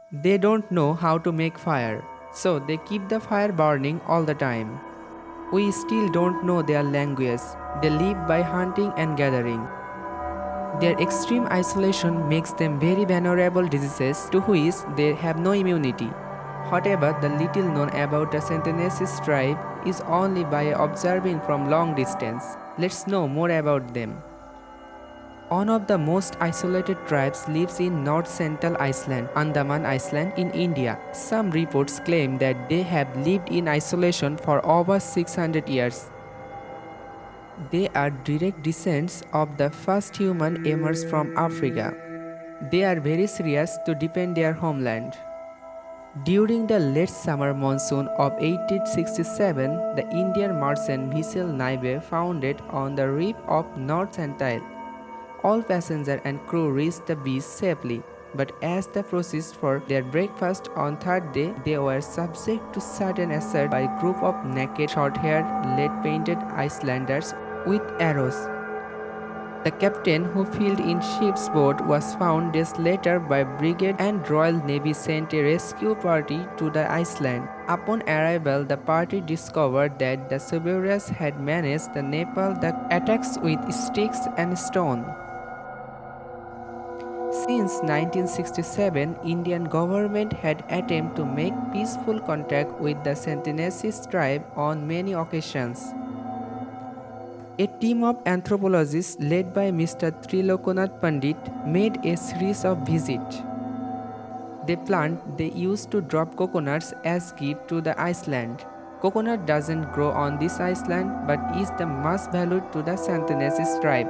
They don't know how to make fire, so they keep the fire burning all the time. We still don't know their language. They live by hunting and gathering. Their extreme isolation makes them very vulnerable diseases to which they have no immunity. Whatever the little known about the Sentinensis tribe is only by observing from long distance. Let's know more about them. One of the most isolated tribes lives in North Central Iceland, Andaman Island in India. Some reports claim that they have lived in isolation for over 600 years. They are direct descendants of the first human emerged from Africa. They are very serious to defend their homeland. During the late summer monsoon of 1867, the Indian merchant vessel Naive founded on the reef of North Central. All passengers and crew reached the beach safely, but as they proceeded for their breakfast on third day, they were subject to sudden assault by a group of naked, short-haired, lead-painted Icelanders with arrows. The captain who filled in ship's boat was found days later by Brigade and Royal Navy sent a rescue party to the island. Upon arrival, the party discovered that the survivors had managed to repel the attacks with sticks and stone. Since 1967, Indian government had attempted to make peaceful contact with the Sentinensis tribe on many occasions. A team of anthropologists led by Mr. Trilokunath Pandit made a series of visits. The plant they used to drop coconuts as gift to the island. Coconut doesn't grow on this island but is the most valued to the Sentinensis tribe.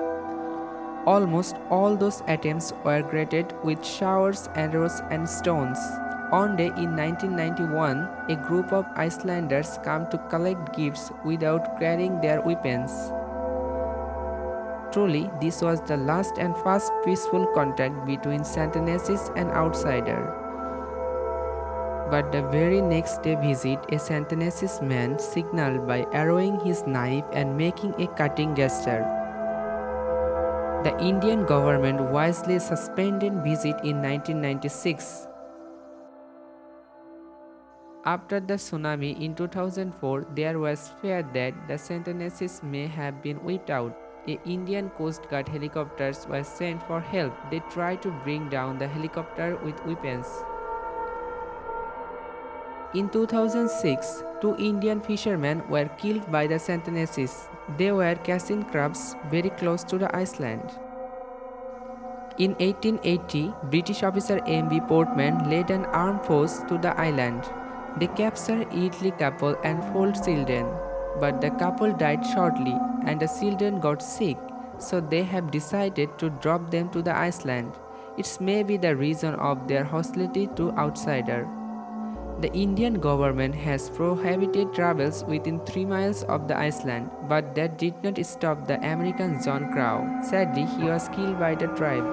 Almost all those attempts were greeted with showers, arrows, and stones. One day in 1991, a group of Icelanders came to collect gifts without carrying their weapons. Truly, this was the last and first peaceful contact between Sentinensis and outsider. But the very next day visit, a Sentinensis man signaled by arrowing his knife and making a cutting gesture. The Indian government wisely suspended visit in 1996. After the tsunami in 2004, there was fear that the Sentinensis may have been wiped out. Indian Coast Guard helicopters were sent for help. They tried to bring down the helicopter with weapons. In 2006, two Indian fishermen were killed by the Sentinensis. They were catching crabs very close to the island. In 1880, British officer M.B. Portman led an armed force to the island. They captured elderly couple and 4 children, but the couple died shortly and the children got sick, so they have decided to drop them to the island. It may be the reason of their hostility to outsiders. The Indian government has prohibited travels within 3 miles of the island, but that did not stop the American John Crow. Sadly, he was killed by the tribe.